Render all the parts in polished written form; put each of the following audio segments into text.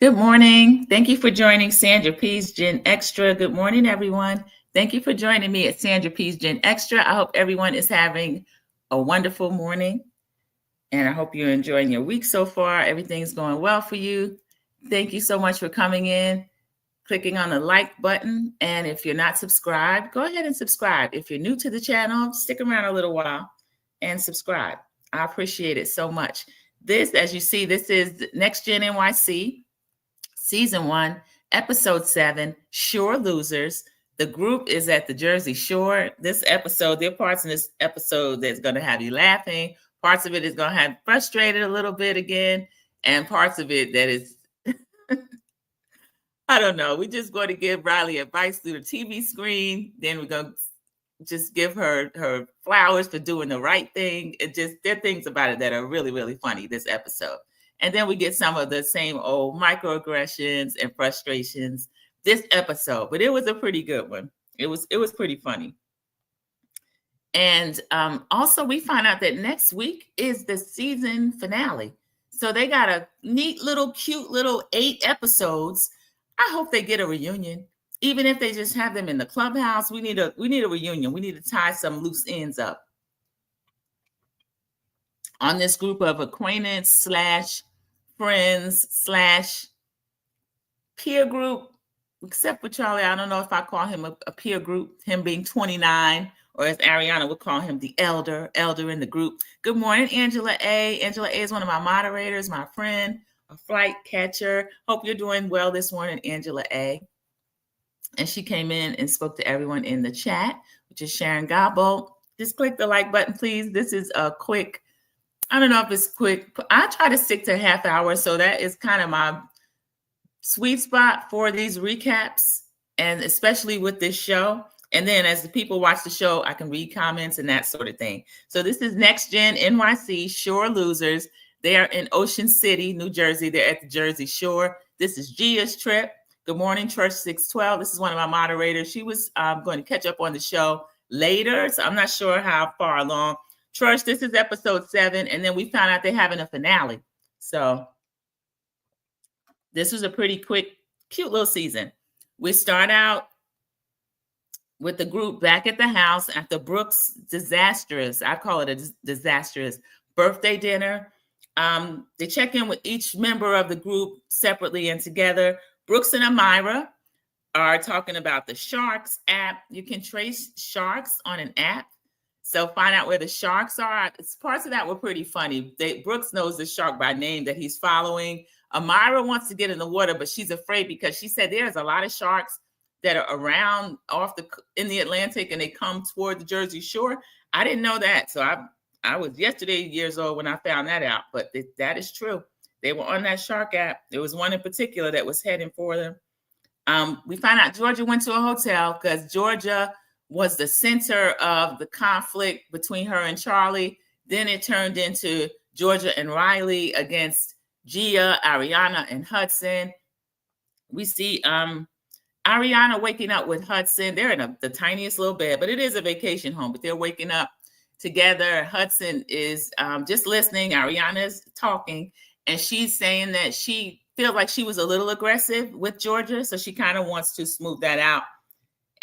Good morning. Thank you for joining Sandra P's Gen Extra. Good morning, everyone. Thank you for joining me at Sandra P's Gen Extra. I hope everyone is having a wonderful morning, and I hope you're enjoying your week so far. Everything's going well for you. Thank you so much for coming in, clicking on the like button. And if you're not subscribed, go ahead and subscribe. If you're new to the channel, stick around a little while and subscribe. I appreciate it so much. This, as you see, this is Next Gen NYC. Season 1, Episode 7, Shore Losers. The group is at the Jersey Shore. This episode, there are parts in this episode that's going to have you laughing. Parts of it is going to have you frustrated a little bit again. And parts of it that is, I don't know. We're just going to give Riley advice through the TV screen. Then we're going to just give her flowers for doing the right thing. There are things about it that are really, really funny this episode. And then we get some of the same old microaggressions and frustrations this episode, but it was a pretty good one. It was pretty funny. And also we find out that next week is the season finale. So they got a neat little, cute little 8 episodes. I hope they get a reunion. Even if they just have them in the clubhouse, we need a reunion. We need to tie some loose ends up on this group of acquaintance / friends / peer group, except for Charlie. I don't know if I call him a peer group, him being 29, or as Ariana would call him, the elder in the group. Good morning, Angela A. Angela A is one of my moderators, my friend, a flight catcher. Hope you're doing well this morning, Angela A. And she came in and spoke to everyone in the chat, which is Sharon Gobble. Just click the like button, please. This is a quick, I don't know if it's quick. I try to stick to a half hour, so that is kind of my sweet spot for these recaps, and especially with this show. And then as the people watch the show, I can read comments and that sort of thing. So this is Next Gen NYC, Shore Losers. They are in Ocean City, New Jersey. They're at the Jersey Shore. This is Gia's trip. Good morning, Church 612. This is one of my moderators. She was going to catch up on the show later, so I'm not sure how far along. Church, this is episode 7, and then we found out they're having a finale. So this was a pretty quick, cute little season. We start out with the group back at the house after Brook's disastrous, I call it a disastrous birthday dinner. They check in with each member of the group separately and together. Brooks and Amira are talking about the Sharks app. You can trace sharks on an app. So find out where the sharks are. Parts of that were pretty funny. Brooks knows the shark by name that he's following. Amira wants to get in the water, but she's afraid because she said there's a lot of sharks that are around in the Atlantic and they come toward the Jersey Shore. I didn't know that. So I was yesterday years old when I found that out, but that is true. They were on that shark app. There was one in particular that was heading for them. We found out Georgia went to a hotel because Georgia was the center of the conflict between her and Charlie. Then it turned into Georgia and Riley against Gia, Ariana, and Hudson. We see Ariana waking up with Hudson. They're in the tiniest little bed, but it is a vacation home, but they're waking up together. Hudson is just listening. Ariana's talking, and she's saying that she feels like she was a little aggressive with Georgia, so she kind of wants to smooth that out.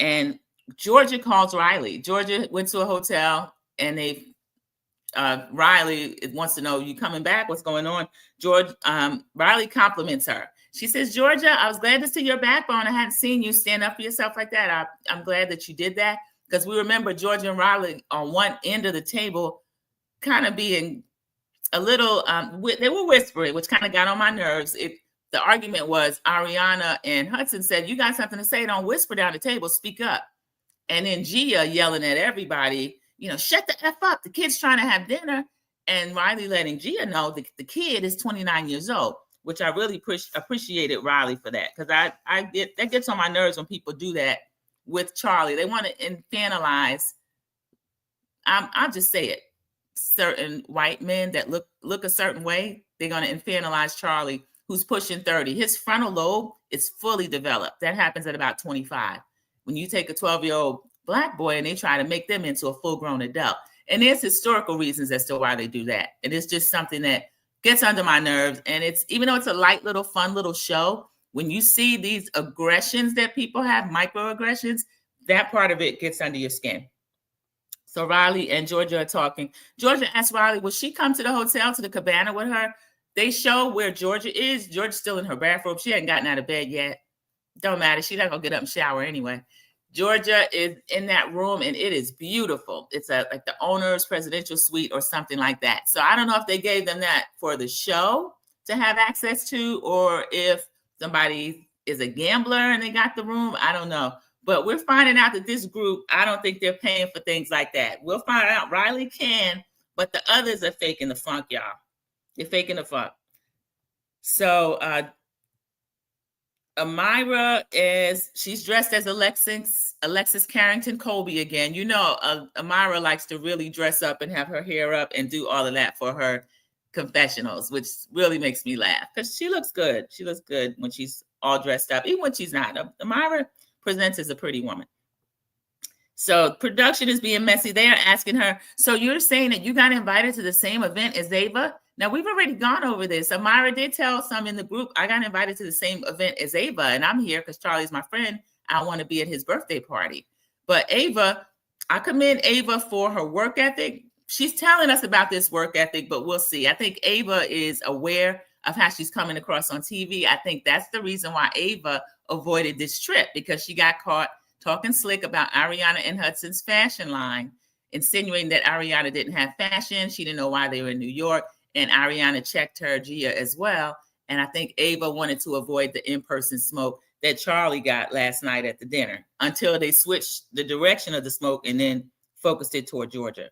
And Georgia calls Riley. Georgia went to a hotel, and Riley wants to know, you coming back? What's going on? Riley compliments her. She says, Georgia, I was glad to see your backbone. I hadn't seen you stand up for yourself like that. I'm glad that you did that, because we remember Georgia and Riley on one end of the table kind of being a little, they were whispering, which kind of got on my nerves. The argument was Ariana and Hudson said, you got something to say, don't whisper down the table, speak up. And then Gia yelling at everybody, shut the F up. The kid's trying to have dinner. And Riley letting Gia know that the kid is 29 years old, which I really appreciated Riley for that. Because that gets on my nerves when people do that with Charlie. They want to infantilize, I'll just say it, certain white men that look a certain way. They're going to infantilize Charlie, who's pushing 30. His frontal lobe is fully developed. That happens at about 25. When you take a 12-year-old Black boy and they try to make them into a full-grown adult. And there's historical reasons as to why they do that. And it's just something that gets under my nerves. And it's, even though it's a light little fun little show, when you see these aggressions that people have, microaggressions, that part of it gets under your skin. So Riley and Georgia are talking. Georgia asked Riley, will she come to the hotel, to the cabana with her? They show where Georgia is. Georgia's still in her bathrobe. She hadn't gotten out of bed yet. Don't matter. She's not going to get up and shower anyway. Georgia is in that room, and it is beautiful. It's like the owner's presidential suite or something like that. So I don't know if they gave them that for the show to have access to, or if somebody is a gambler and they got the room. I don't know. But we're finding out that this group, I don't think they're paying for things like that. We'll find out. Riley can, but the others are faking the funk, y'all. They're faking the funk. So Amira she's dressed as Alexis Carrington Colby again. You know, Amira likes to really dress up and have her hair up and do all of that for her confessionals, which really makes me laugh because she looks good. She looks good when she's all dressed up, even when she's not. Amira presents as a pretty woman. So production is being messy. They are asking her, so you're saying that you got invited to the same event as Ava? Now, we've already gone over this. Amira did tell some in the group, I got invited to the same event as Ava, and I'm here because Charlie's my friend. I want to be at his birthday party. But Ava, I commend Ava for her work ethic. She's telling us about this work ethic, but we'll see. I think Ava is aware of how she's coming across on TV. I think that's the reason why Ava avoided this trip, because she got caught talking slick about Ariana and Hudson's fashion line, insinuating that Ariana didn't have fashion. She didn't know why they were in New York. And Ariana checked her Gia as well. And I think Ava wanted to avoid the in-person smoke that Charlie got last night at the dinner, until they switched the direction of the smoke and then focused it toward Georgia.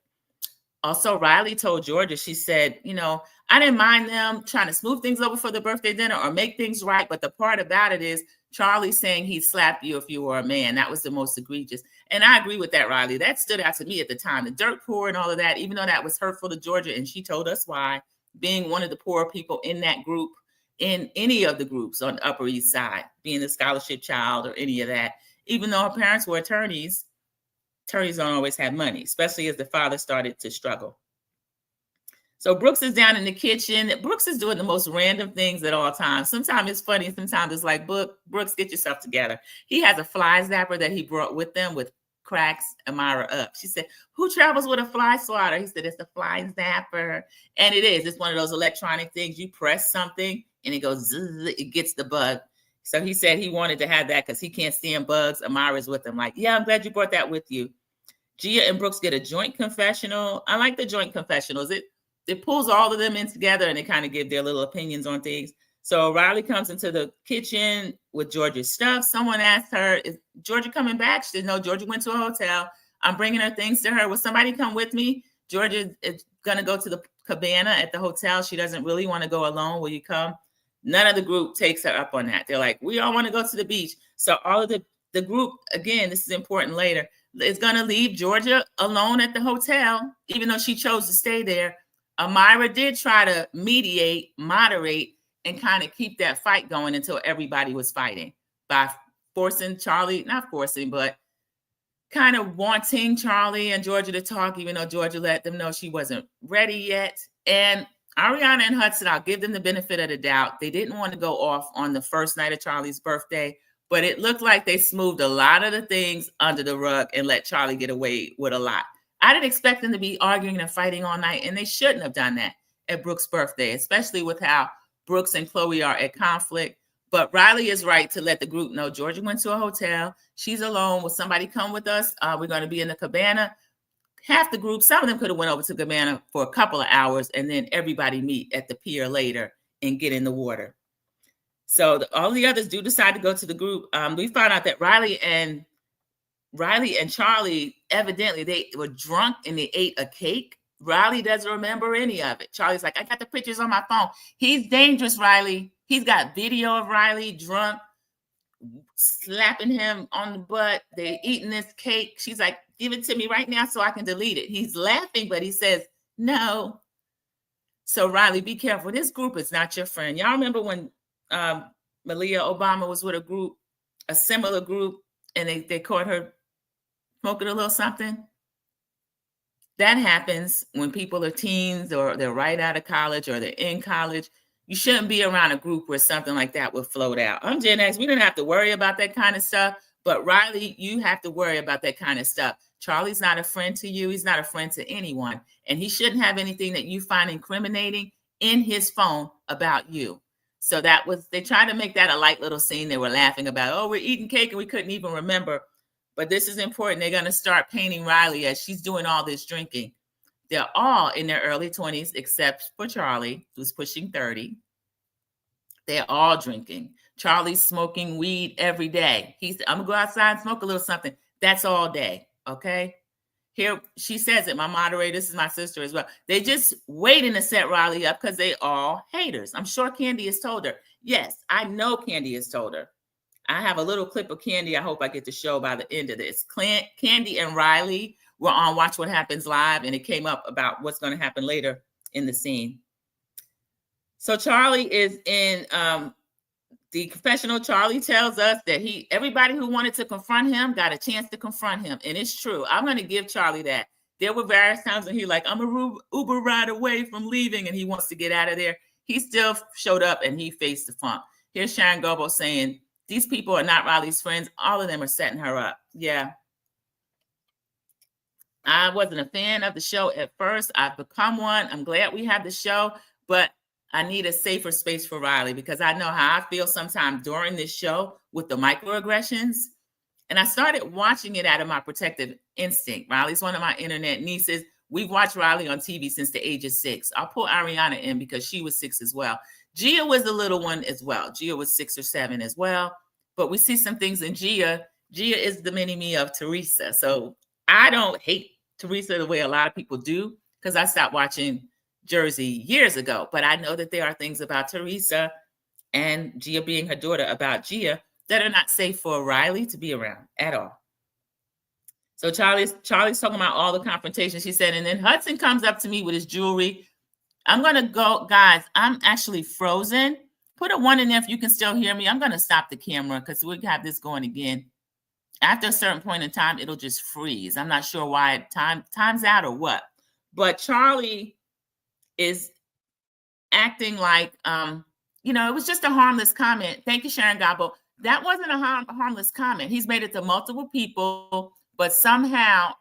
Also, Riley told Georgia, she said, you know, I didn't mind them trying to smooth things over for the birthday dinner or make things right. But the part about it is Charlie saying he'd slap you if you were a man. That was the most egregious. And I agree with that, Riley. That stood out to me at the time. The dirt poor and all of that, even though that was hurtful to Georgia. And she told us why, being one of the poor people in that group, in any of the groups on the Upper East Side, being a scholarship child or any of that, even though her parents were attorneys, attorneys don't always have money, especially as the father started to struggle. So Brooks is down in the kitchen. Brooks is doing the most random things at all times. Sometimes it's funny. Sometimes it's like, Brooks, get yourself together. He has a fly zapper that he brought with them, with cracks Amira up. She said, who travels with a fly swatter? He said, it's a fly zapper. And it is. It's one of those electronic things. You press something and it goes, zzz, it gets the bug. So he said he wanted to have that because he can't stand bugs. Amira's with him. Like, yeah, I'm glad you brought that with you. Gia and Brooks get a joint confessional. I like the joint confessionals. It pulls all of them in together and they kind of give their little opinions on things. So Riley comes into the kitchen with Georgia's stuff. Someone asked her, is Georgia coming back? She said, no, Georgia went to a hotel. I'm bringing her things to her. Will somebody come with me? Georgia is going to go to the cabana at the hotel. She doesn't really want to go alone. Will you come? None of the group takes her up on that. They're like, we all want to go to the beach. So all of the group, again, this is important later, is going to leave Georgia alone at the hotel, even though she chose to stay there. Amira did try to mediate, moderate, and kind of keep that fight going until everybody was fighting by forcing Charlie, not forcing, but kind of wanting Charlie and Georgia to talk, even though Georgia let them know she wasn't ready yet. And Ariana and Hudson, I'll give them the benefit of the doubt. They didn't want to go off on the first night of Charlie's birthday, but it looked like they smoothed a lot of the things under the rug and let Charlie get away with a lot. I didn't expect them to be arguing and fighting all night, and they shouldn't have done that at Brooke's birthday, especially with how Brooks and Chloe are at conflict. But Riley is right to let the group know Georgia went to a hotel. She's alone. Will somebody come with us? We're going to be in the cabana. Half the group, some of them could have went over to the cabana for a couple of hours, and then everybody meet at the pier later and get in the water. So all the others do decide to go to the group. We found out that Riley and Charlie, evidently, they were drunk and they ate a cake. Riley doesn't remember any of it. Charlie's like, I got the pictures on my phone. He's dangerous, Riley. He's got video of Riley drunk, slapping him on the butt. They're eating this cake. She's like, give it to me right now so I can delete it. He's laughing, but he says, no. So Riley, be careful. This group is not your friend. Y'all remember when Malia Obama was with a group, a similar group, and they caught her smoking a little something? That happens when people are teens or they're right out of college or they're in college. You shouldn't be around a group where something like that would float out. I'm Gen X. We didn't have to worry about that kind of stuff. But Riley, you have to worry about that kind of stuff. Charlie's not a friend to you. He's not a friend to anyone. And he shouldn't have anything that you find incriminating in his phone about you. So they tried to make that a light little scene. They were laughing about, oh, we're eating cake and we couldn't even remember. But this is important. They're going to start painting Riley as she's doing all this drinking. They're all in their early 20s, except for Charlie, who's pushing 30. They're all drinking. Charlie's smoking weed every day. I'm going to go outside and smoke a little something. That's all day, okay? Here, she says it, my moderator, this is my sister as well. They just waiting to set Riley up because they all haters. I'm sure Candy has told her. Yes, I know Candy has told her. I have a little clip of Candy I hope I get to show by the end of this. Candy and Riley were on Watch What Happens Live, and it came up about what's going to happen later in the scene. So Charlie is in the confessional. Charlie tells us that everybody who wanted to confront him got a chance to confront him. And it's true. I'm going to give Charlie that. There were various times when he like, I'm a Uber ride away from leaving, and he wants to get out of there. He still showed up and he faced the funk. Here's Sharon Gobo saying, these people are not Riley's friends. All of them are setting her up. Yeah. I wasn't a fan of the show at first. I've become one. I'm glad we have the show, but I need a safer space for Riley because I know how I feel sometimes during this show with the microaggressions. And I started watching it out of my protective instinct. Riley's one of my internet nieces. We've watched Riley on TV since the age of 6. I'll pull Ariana in because she was 6 as well. Gia was a little one as well. Gia was 6 or 7 as well. But we see some things in Gia. Gia is the mini-me of Teresa. So I don't hate Teresa the way a lot of people do because I stopped watching Jersey years ago. But I know that there are things about Teresa and Gia being her daughter about Gia that are not safe for Riley to be around at all. So Charlie's talking about all the confrontation. She said, and then Hudson comes up to me with his jewelry. I'm going to go, guys, I'm actually frozen. Put a 1 in there if you can still hear me. I'm going to stop the camera because we have this going again. After a certain point in time, it'll just freeze. I'm not sure why time's out or what. But Charlie is acting like, it was just a harmless comment. Thank you, Sharon Gabo. That wasn't a harmless comment. He's made it to multiple people, but somehow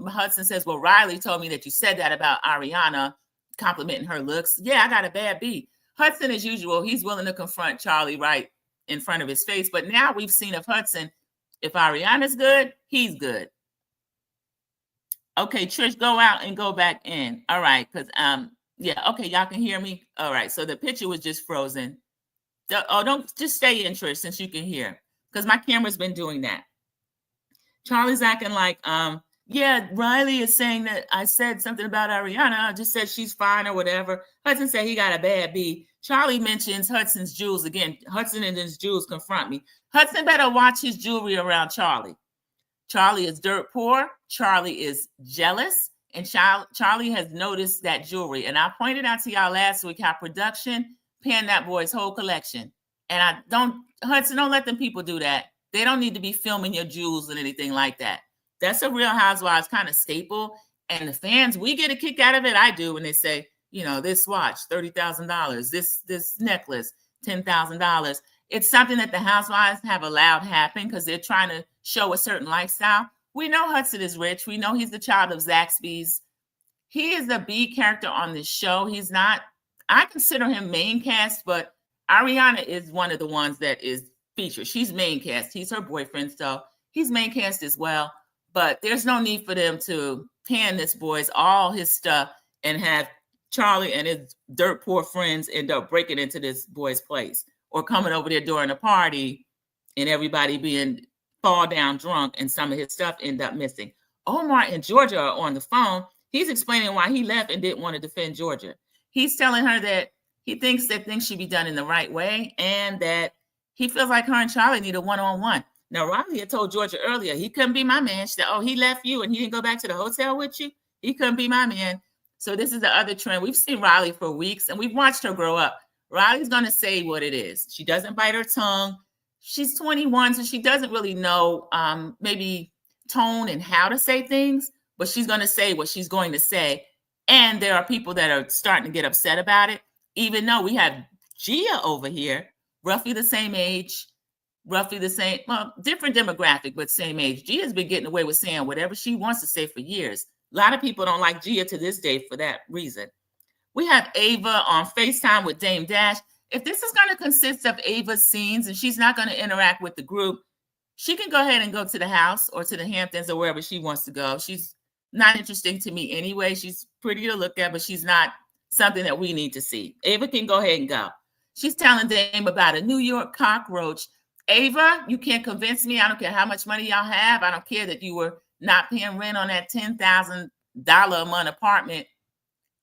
Hudson says, well, Riley told me that you said that about Ariana, complimenting her looks. Yeah, I got a bad beat. Hudson, as usual, he's willing to confront Charlie right in front of his face. But now we've seen of Hudson, if Ariana's good, he's good. Okay, Trish, go out and go back in. All right, because, okay, y'all can hear me. All right, so the picture was just frozen. Don't just stay in, Trish, since you can hear, because my camera's been doing that. Charlie's acting like, Riley is saying that I said something about Ariana. I just said she's fine or whatever. Hudson said he got a bad beat. Charlie mentions Hudson's jewels again. Hudson and his jewels confront me. Hudson better watch his jewelry around Charlie. Charlie is dirt poor. Charlie is jealous. And Charlie has noticed that jewelry. And I pointed out to y'all last week how production panned that boy's whole collection. And Hudson, don't let them people do that. They don't need to be filming your jewels and anything like that. That's a Real Housewives kind of staple. And the fans, we get a kick out of it. I do when they say, this watch, $30,000, this necklace, $10,000. It's something that the Housewives have allowed happen because they're trying to show a certain lifestyle. We know Hudson is rich. We know he's the child of Zaxby's. He is the B character on this show. He's not, I consider him main cast, but Ariana is one of the ones that is featured. She's main cast. He's her boyfriend, so he's main cast as well. But there's no need for them to pan this boy's all his stuff and have Charlie and his dirt poor friends end up breaking into this boy's place or coming over there during a party and everybody being fall down drunk and some of his stuff end up missing. Omar and Georgia are on the phone. He's explaining why he left and didn't want to defend Georgia. He's telling her that he thinks that things should be done in the right way and that he feels like her and Charlie need a one-on-one. Now, Riley had told Georgia earlier, he couldn't be my man. She said, he left you and he didn't go back to the hotel with you? He couldn't be my man. So this is the other trend. We've seen Riley for weeks and we've watched her grow up. Riley's going to say what it is. She doesn't bite her tongue. She's 21, so she doesn't really know maybe tone and how to say things. but she's going to say what she's going to say. And there are people that are starting to get upset about it, even though we have Gia over here, roughly the same age, roughly the same, well, different demographic, but same age. Gia's been getting away with saying whatever she wants to say for years. A lot of people don't like Gia to this day for that reason. We have Ava on FaceTime with Dame Dash. If this is going to consist of Ava's scenes and she's not going to interact with the group, she can go ahead and go to the house or to the Hamptons or wherever she wants to go. She's not interesting to me anyway. She's pretty to look at, but she's not something that we need to see. Ava can go ahead and go. She's telling Dame about a New York cockroach. Ava, you can't convince me. I don't care how much money y'all have. I don't care that you were not paying rent on that $10,000 a month apartment.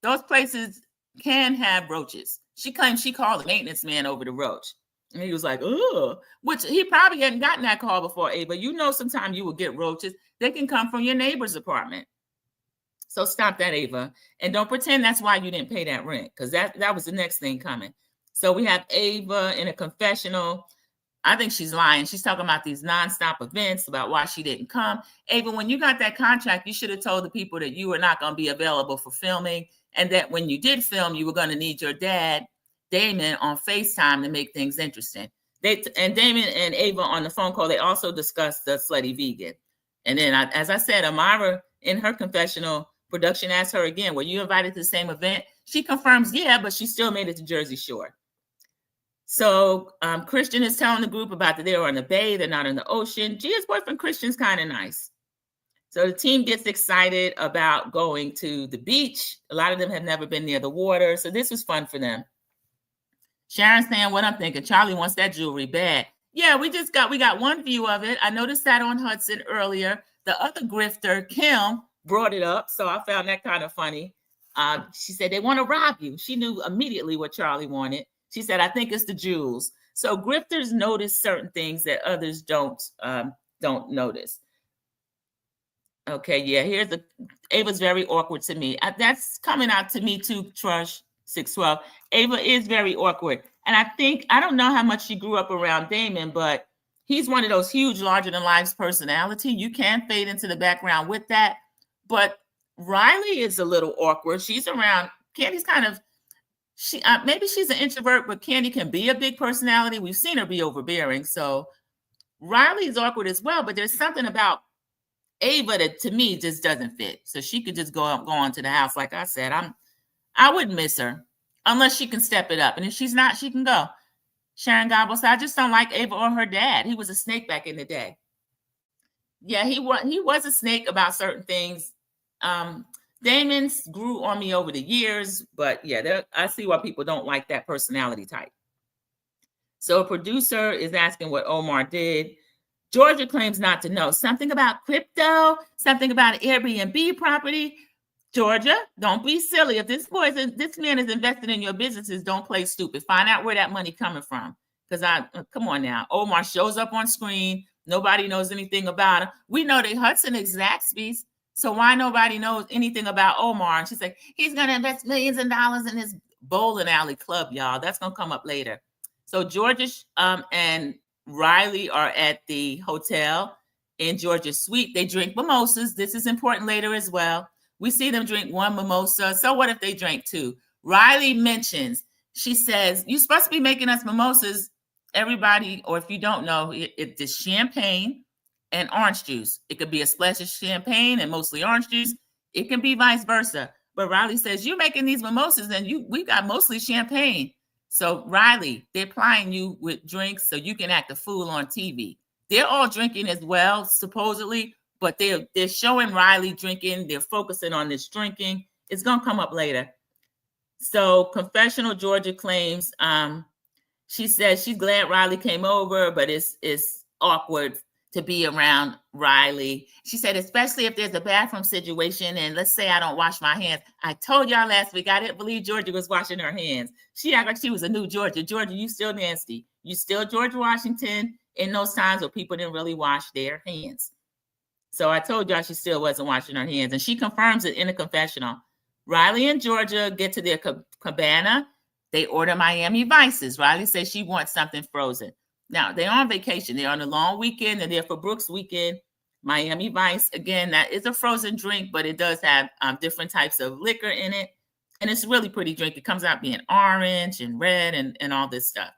Those places can have roaches. She claims she called the maintenance man over the roach. And he was like, oh, which he probably hadn't gotten that call before, Ava. You know, sometimes you will get roaches. They can come from your neighbor's apartment. So stop that, Ava. And don't pretend that's why you didn't pay that rent, because that was the next thing coming. So we have Ava in a confessional. I think she's lying. She's talking about these nonstop events, about why she didn't come. Ava, when you got that contract, you should have told the people that you were not going to be available for filming, and that when you did film, you were going to need your dad, Damon, on FaceTime to make things interesting. And Damon and Ava on the phone call, they also discussed the slutty vegan. And then, as I said, Amara in her confessional, production asked her again, were you invited to the same event? She confirms, yeah, but she still made it to Jersey Shore. So Christian is telling the group about that they're on the bay, they're not in the ocean. Gia's boyfriend Christian's kind of nice. So the team gets excited about going to the beach. A lot of them have never been near the water, so this was fun for them. Sharon's saying what I'm thinking. Charlie wants that jewelry bad. Yeah, we got one view of it. I noticed that on Hudson earlier. The other grifter, Kim, brought it up, so I found that kind of funny. She said they want to rob you. She knew immediately what Charlie wanted. She said, I think it's the jewels. So grifters notice certain things that others don't notice. Okay, yeah, Ava's very awkward to me. That's coming out to me too, Trush 612. Ava is very awkward. And I don't know how much she grew up around Damon, but he's one of those huge, larger-than-life personality. You can fade into the background with that. But Riley is a little awkward. She's around, Candy's kind of, maybe she's an introvert, but Candy can be a big personality. We've seen her be overbearing. So Riley is awkward as well, but there's something about Ava that to me just doesn't fit. So she could just go on to the house. Like I said, I wouldn't miss her unless she can step it up. And if she's not, she can go. Sharon Gobble said, I just don't like Ava or her dad. He was a snake back in the day. Yeah, he was a snake about certain things. Damon's grew on me over the years, but yeah, I see why people don't like that personality type. So a producer is asking what Omar did. Georgia claims not to know. Something about crypto, something about Airbnb property. Georgia, don't be silly. If this man is invested in your businesses, don't play stupid. Find out where that money coming from. Because come on now. Omar shows up on screen. Nobody knows anything about him. We know that Hudson is Zaxby's. So why nobody knows anything about Omar? And she's like, he's going to invest millions of dollars in his bowling alley club, y'all. That's going to come up later. So Georgia and Riley are at the hotel in Georgia's suite. They drink mimosas. This is important later as well. We see them drink one mimosa. So what if they drank two? Riley mentions, she says, you're supposed to be making us mimosas. Everybody, or if you don't know, it's champagne and orange juice. It could be a splash of champagne and mostly orange juice. It can be vice versa. But Riley says, you're making these mimosas and we got mostly champagne. So Riley, they're plying you with drinks so you can act a fool on TV. They're all drinking as well, supposedly, but they're showing Riley drinking. They're focusing on this drinking. It's going to come up later. So confessional, Georgia claims, she says she's glad Riley came over, but it's awkward to be around Riley. She said, especially if there's a bathroom situation and let's say I don't wash my hands. I told y'all last week, I didn't believe Georgia was washing her hands. She acted like she was a new Georgia. Georgia, you still nasty. You still George Washington in those times where people didn't really wash their hands. So I told y'all she still wasn't washing her hands. And she confirms it in a confessional. Riley and Georgia get to their cabana. They order Miami Vices. Riley says she wants something frozen. Now, they're on vacation. They're on a long weekend. They're there for Brook's weekend. Miami Vice, again, that is a frozen drink, but it does have different types of liquor in it. And it's a really pretty drink. It comes out being orange and red and all this stuff.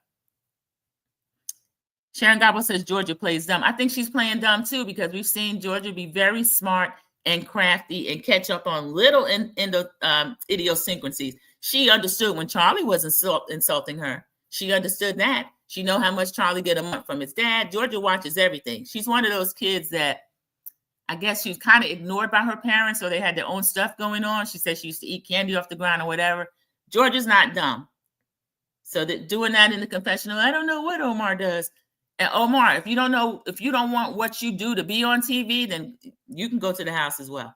Sharon Gobble says Georgia plays dumb. I think she's playing dumb too, because we've seen Georgia be very smart and crafty and catch up on little in the idiosyncrasies. She understood when Charlie was insulting her. She understood that. She know how much Charlie get a month from his dad. Georgia watches everything. She's one of those kids that I guess she was kind of ignored by her parents, or they had their own stuff going on. She said she used to eat candy off the ground or whatever. Georgia's not dumb. So that doing that in the confessional, I don't know what Omar does. And Omar, if you don't want what you do to be on TV, then you can go to the house as well.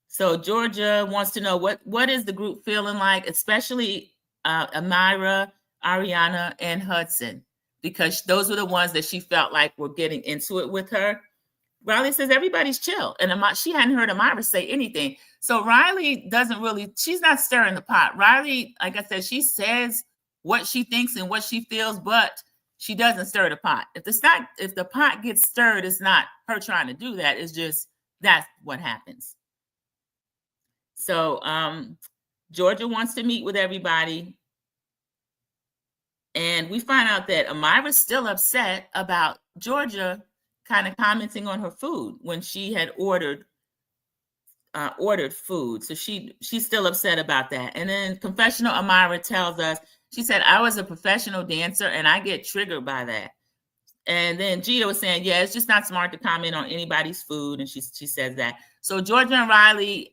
So Georgia wants to know what is the group feeling like, especially Amira, Ariana, and Hudson, because those were the ones that she felt like were getting into it with her. Riley says everybody's chill, and she hadn't heard Amira say anything. So Riley she's not stirring the pot. Riley, like I said, she says what she thinks and what she feels, but she doesn't stir the pot. If the pot gets stirred, it's not her trying to do that. It's just that's what happens. So Georgia wants to meet with everybody. And we find out that Amira's still upset about Georgia kind of commenting on her food when she had ordered food. So she's still upset about that. And then confessional Amira tells us, she said, I was a professional dancer and I get triggered by that. And then Gia was saying, yeah, it's just not smart to comment on anybody's food. And she says that. So Georgia and Riley,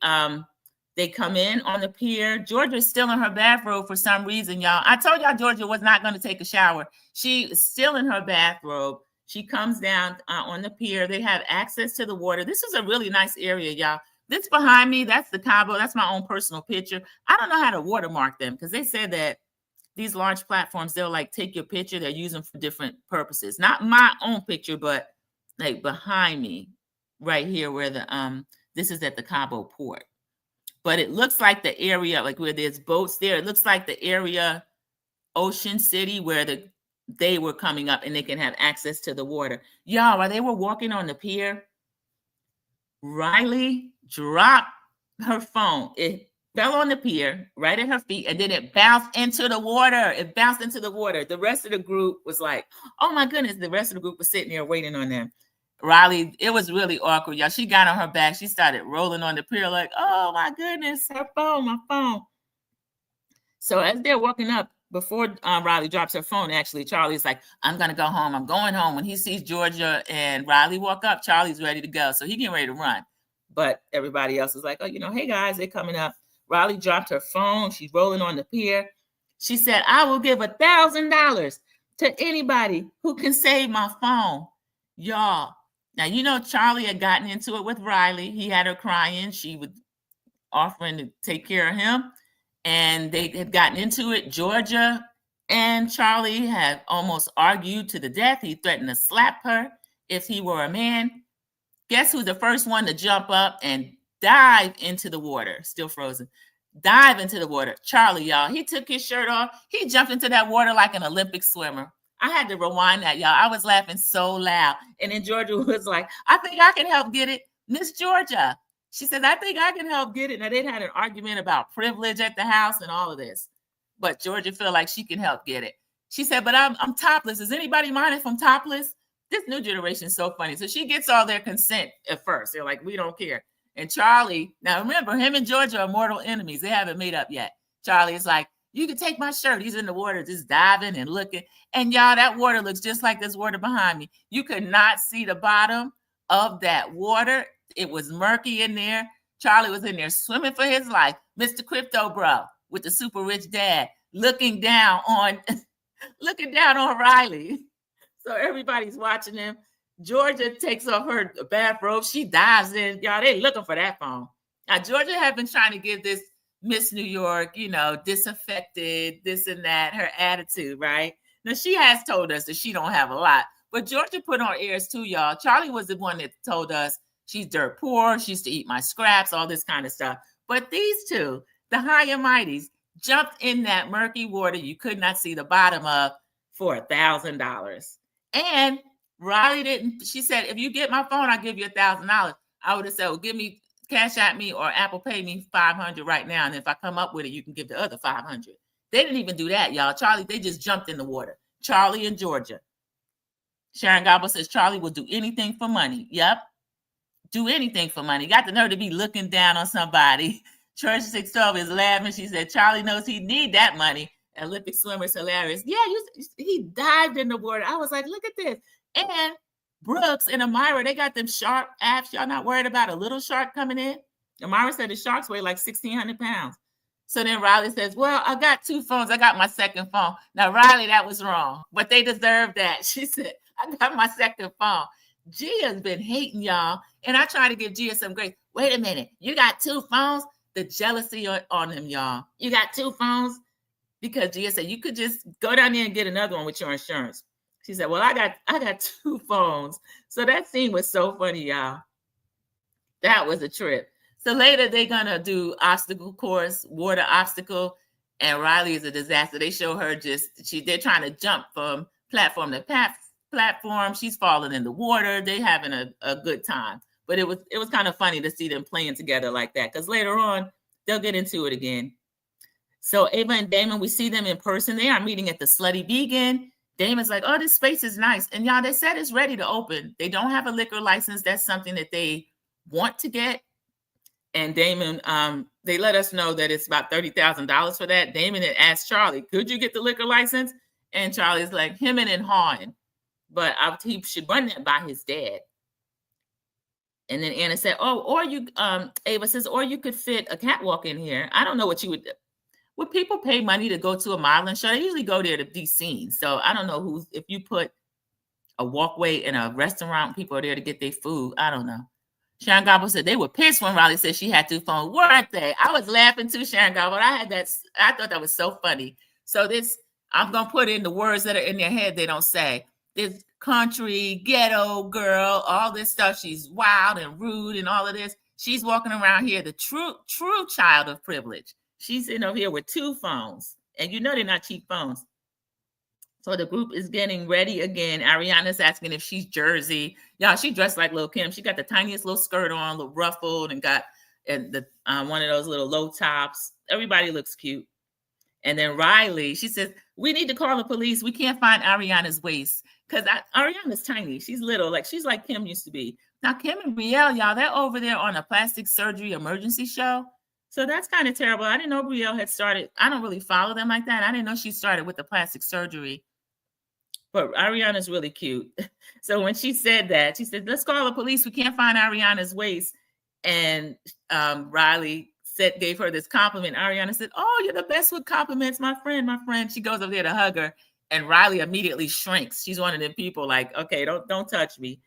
they come in on the pier. Georgia's still in her bathrobe for some reason, y'all. I told y'all Georgia was not going to take a shower. She is still in her bathrobe. She comes down on the pier. They have access to the water. This is a really nice area, y'all. This behind me, that's the Cabo. That's my own personal picture. I don't know how to watermark them because they said that these large platforms, they'll like take your picture. They're using for different purposes. Not my own picture, but like behind me right here where this is at the Cabo port. But it looks like the area, like where there's boats there, it looks like the area, Ocean City, where they were coming up and they can have access to the water. Y'all, while they were walking on the pier, Riley dropped her phone. It fell on the pier right at her feet, and then it bounced into the water. It bounced into the water. The rest of the group was like, oh my goodness. The rest of the group was sitting there waiting on them. Riley, it was really awkward, y'all. She got on her back. She started rolling on the pier like, oh my goodness, her phone, my phone. So as they're walking up, before Riley drops her phone, actually, Charlie's like, I'm going to go home. I'm going home. When he sees Georgia and Riley walk up, Charlie's ready to go. So he getting ready to run. But everybody else is like, oh, hey, guys, they're coming up. Riley dropped her phone. She's rolling on the pier. She said, I will give $1,000 to anybody who can save my phone. Y'all. Now, Charlie had gotten into it with Riley. He had her crying. She was offering to take care of him. And they had gotten into it. Georgia and Charlie had almost argued to the death. He threatened to slap her if he were a man. Guess who's the first one to jump up and dive into the water? Still frozen. Dive into the water. Charlie, y'all. He took his shirt off. He jumped into that water like an Olympic swimmer. I had to rewind that, y'all. I was laughing so loud. And then Georgia was like, I think I can help get it. Miss Georgia. She said, I think I can help get it. Now, they had an argument about privilege at the house and all of this. But Georgia felt like she can help get it. She said, but I'm topless. Does anybody mind if I'm topless? This new generation is so funny. So she gets all their consent at first. They're like, we don't care. And Charlie, now remember, him and Georgia are mortal enemies. They haven't made up yet. Charlie is like, you can take my shirt. He's in the water just diving and looking. And y'all, that water looks just like this water behind me. You could not see the bottom of that water. It was murky in there. Charlie was in there swimming for his life. Mr. Crypto Bro with the super rich dad looking down on Riley. So everybody's watching him. Georgia takes off her bathrobe. She dives in. Y'all, they looking for that phone. Now, Georgia had been trying to give this Miss New York, disaffected, this and that, her attitude, right? Now, she has told us that she don't have a lot. But Georgia put on airs too, y'all. Charlie was the one that told us she's dirt poor. She used to eat my scraps, all this kind of stuff. But these two, the high and mighties, jumped in that murky water you could not see the bottom of for $1,000. And Riley didn't. She said, if you get my phone, I'll give you $1,000. I would have said, well, give me cash at me or Apple Pay me $500 right now. And if I come up with it, you can give the other $500. They didn't even do that, y'all. Charlie, they just jumped in the water. Charlie in Georgia. Sharon Gobble says, Charlie will do anything for money. Yep. Do anything for money. Got the nerve to be looking down on somebody. Church 612 is laughing. She said, Charlie knows he need that money. Olympic swimmer is hilarious. Yeah, he dived in the water. I was like, look at this. And Brooks and Amira, they got them sharp abs. Y'all not worried about a little shark coming in? Amira said the sharks weigh like 1,600 pounds. So then Riley says, well, I got 2 phones. I got my second phone. Now, Riley, that was wrong, but they deserve that. She said, I got my second phone. Gia's been hating y'all, and I try to give Gia some grace. Wait a minute. You got 2 phones? The jealousy on him, y'all. You got 2 phones? Because Gia said, you could just go down there and get another one with your insurance. She said, well, I got 2 phones. So that scene was so funny, y'all. That was a trip. So later they're going to do obstacle course, water obstacle, and Riley is a disaster. They show her they're trying to jump from platform to platform. She's falling in the water. They're having a good time. But it was kind of funny to see them playing together like that, because later on, they'll get into it again. So Ava and Damon, we see them in person. They are meeting at the Slutty Vegan. Damon's like, oh, this space is nice. And y'all, they said it's ready to open. They don't have a liquor license. That's something that they want to get. And Damon, they let us know that it's about $30,000 for that. Damon had asked Charlie, could you get the liquor license? And Charlie's like, him and hawing. But he should run that by his dad. And then Anna said, oh, or you, Ava says, or you could fit a catwalk in here. I don't know what you would do. Would people pay money to go to a modeling show? They usually go there to be seen. So I don't know if you put a walkway in a restaurant, people are there to get their food. I don't know. Sharon Gobble said they were pissed when Riley said she had 2 phones. Weren't they? I was laughing too, Sharon Gobble. I thought that was so funny. So I'm going to put in the words that are in their head they don't say. This country, ghetto girl, all this stuff. She's wild and rude and all of this. She's walking around here, the true child of privilege. She's sitting over here with 2 phones. And you know they're not cheap phones. So the group is getting ready again. Ariana's asking if she's Jersey. Y'all, she dressed like Lil' Kim. She got the tiniest little skirt on, a little ruffled, and got the one of those little low tops. Everybody looks cute. And then Riley, she says, we need to call the police. We can't find Ariana's waist. Because Ariana's tiny. She's little. She's like Kim used to be. Now, Kim and Brielle, y'all, they're over there on a plastic surgery emergency show. So that's kind of terrible. I didn't know Brielle had started. I don't really follow them like that. I didn't know she started with the plastic surgery. But Ariana's really cute. So when she said that, she said, let's call the police. We can't find Ariana's waist. And Riley gave her this compliment. Ariana said, oh, you're the best with compliments, my friend, my friend. She goes over there to hug her. And Riley immediately shrinks. She's one of them people like, okay, don't touch me.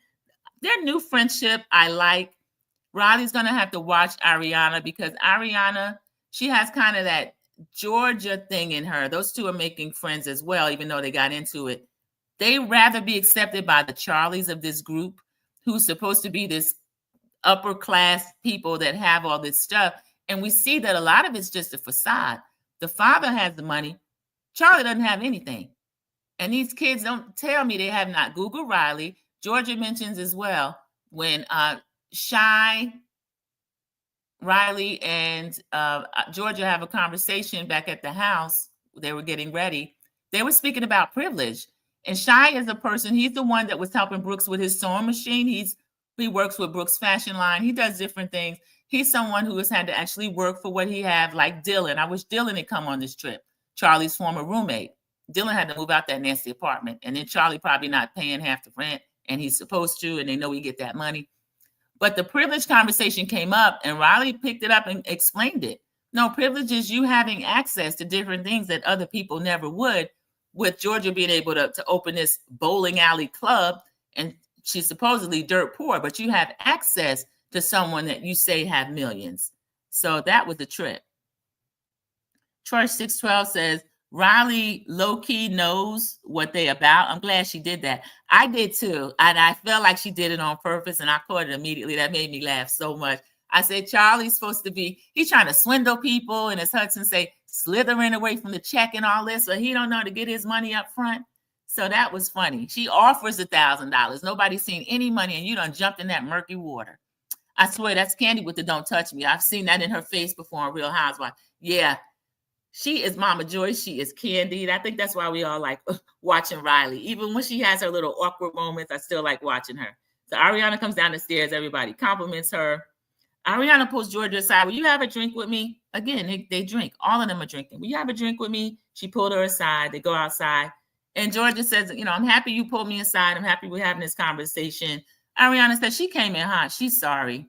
Their new friendship, I like. Riley's going to have to watch Ariana because Ariana, she has kind of that Georgia thing in her. Those two are making friends as well, even though they got into it. They rather be accepted by the Charlies of this group, who's supposed to be this upper class people that have all this stuff. And we see that a lot of it's just a facade. The father has the money. Charlie doesn't have anything. And these kids don't tell me they have not. Google Riley. Georgia mentions as well when Shy, Riley, and Georgia have a conversation back at the house. They were getting ready. They were speaking about privilege. And Shy is a person, he's the one that was helping Brooks with his sewing machine. He works with Brooks' fashion line. He does different things. He's someone who has had to actually work for what he have, like Dylan. I wish Dylan had come on this trip, Charlie's former roommate. Dylan had to move out that nasty apartment. And then Charlie probably not paying half the rent, and he's supposed to, and they know he get that money. But the privilege conversation came up, and Riley picked it up and explained it. No, privilege is you having access to different things that other people never would, with Georgia being able to open this bowling alley club, and she's supposedly dirt poor, but you have access to someone that you say have millions. So that was the trip. Troy 612 says, Riley low-key knows what they about. I'm glad she did that. I did too. And I felt like she did it on purpose, and I caught it immediately. That made me laugh so much. I said, Charlie's supposed to be, he's trying to swindle people, and as Hudson say, slithering away from the check and all this, but he don't know how to get his money up front. So that was funny. She offers $1,000. Nobody's seen any money, and you done jumped in that murky water. I swear that's Candy with the "Don't Touch Me." I've seen that in her face before on Real Housewives. Yeah, she is Mama Joyce. She is Candy. I think that's why we all like watching Riley. Even when she has her little awkward moments, I still like watching her. So Ariana comes down the stairs. Everybody compliments her. Ariana pulls Georgia aside. Will you have a drink with me? Again, they drink. All of them are drinking. Will you have a drink with me? She pulled her aside. They go outside. And Georgia says, I'm happy you pulled me aside. I'm happy we're having this conversation. Ariana says she came in hot. She's sorry.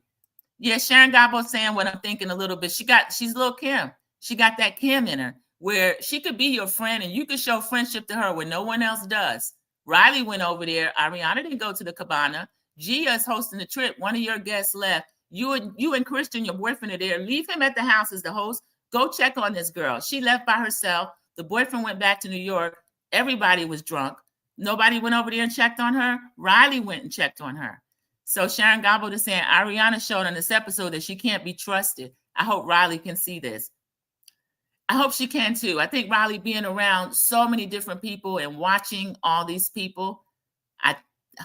Yeah, Sharon Gabo saying what I'm thinking a little bit. She's little Kim. She got that Kim in her where she could be your friend and you could show friendship to her when no one else does. Riley went over there. Ariana didn't go to the cabana. Gia is hosting the trip. One of your guests left. You and Christian, your boyfriend, are there. Leave him at the house as the host. Go check on this girl. She left by herself. The boyfriend went back to New York. Everybody was drunk. Nobody went over there and checked on her. Riley went and checked on her. So Sharon Gobble is saying Ariana showed on this episode that she can't be trusted. I hope Riley can see this. I hope she can too. I think Riley being around so many different people and watching all these people, I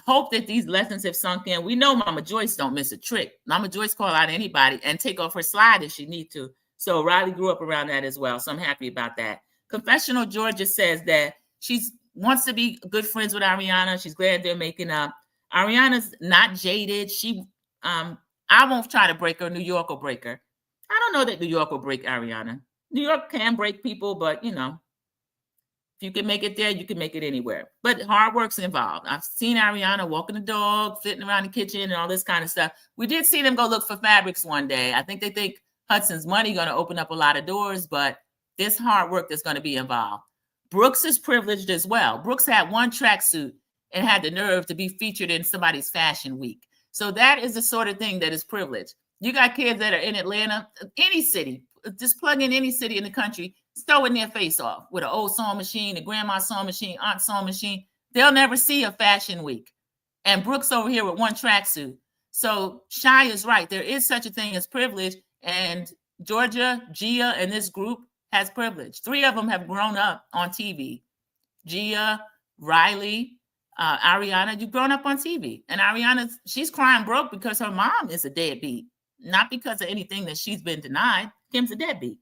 hope that these lessons have sunk in. We know Mama Joyce don't miss a trick. Mama Joyce call out anybody and take off her slide if she need to. So Riley grew up around that as well. So I'm happy about that. Confessional Georgia says that she wants to be good friends with Ariana. She's glad they're making up. Ariana's not jaded. I won't try to break her. New York will break her. I don't know that New York will break Ariana. New York can break people, but if you can make it there, you can make it anywhere. But hard work's involved. I've seen Ariana walking the dog, sitting around the kitchen and all this kind of stuff. We did see them go look for fabrics one day. I think they think Hudson's Money going to open up a lot of doors, but there's hard work that's going to be involved. Brooks is privileged as well. Brooks had one tracksuit and had the nerve to be featured in somebody's fashion week. So that is the sort of thing that is privileged. You got kids that are in Atlanta, any city, just plug in any city in the country, sewing their face off with an old sewing machine, a grandma's sewing machine, aunt's sewing machine. They'll never see a fashion week. And Brooks over here with one tracksuit. So Shai is right. There is such a thing as privilege. And Georgia, Gia, and this group has privilege. 3 of them have grown up on TV. Gia, Riley, Ariana, you've grown up on TV. And Ariana, she's crying broke because her mom is a deadbeat, not because of anything that she's been denied. Kim's a deadbeat.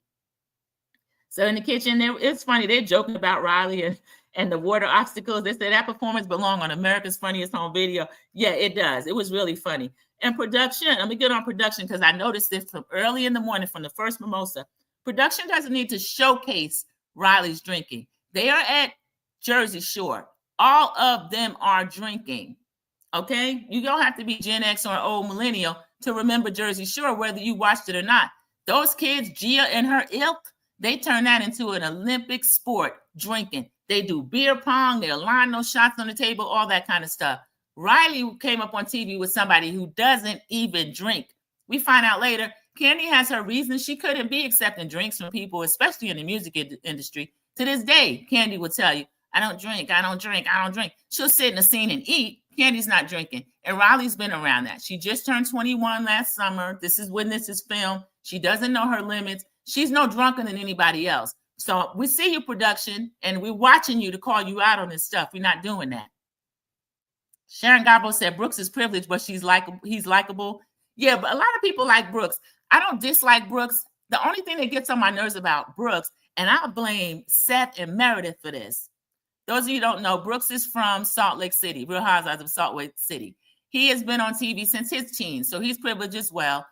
So in the kitchen, it's funny. They're joking about Riley and the water obstacles. They said that performance belonged on America's Funniest Home Video. Yeah, it does. It was really funny. And production, let me get on production because I noticed this from early in the morning from the first mimosa. Production doesn't need to showcase Riley's drinking. They are at Jersey Shore. All of them are drinking. Okay? You don't have to be Gen X or old millennial to remember Jersey Shore, whether you watched it or not. Those kids, Gia and her ilk, they turn that into an Olympic sport, drinking. They do beer pong, they'll line those shots on the table, all that kind of stuff. Riley came up on TV with somebody who doesn't even drink. We find out later, Candy has her reasons she couldn't be accepting drinks from people, especially in the music industry. To this day, Candy will tell you, I don't drink. She'll sit in a scene and eat. Candy's not drinking. And Riley's been around that. She just turned 21 last summer. This is when this is filmed. She doesn't know her limits. She's no drunker than anybody else. So we see your production and we're watching you to call you out on this stuff. We're not doing that. Sharon Garbo said Brooks is privileged, but he's likable. Yeah, but a lot of people like Brooks. I don't dislike Brooks. The only thing that gets on my nerves about Brooks, and I'll blame Seth and Meredith for this. Those of you who don't know, Brooks is from Salt Lake City, Real Housewives of Salt Lake City. He has been on TV since his teens, so he's privileged as well.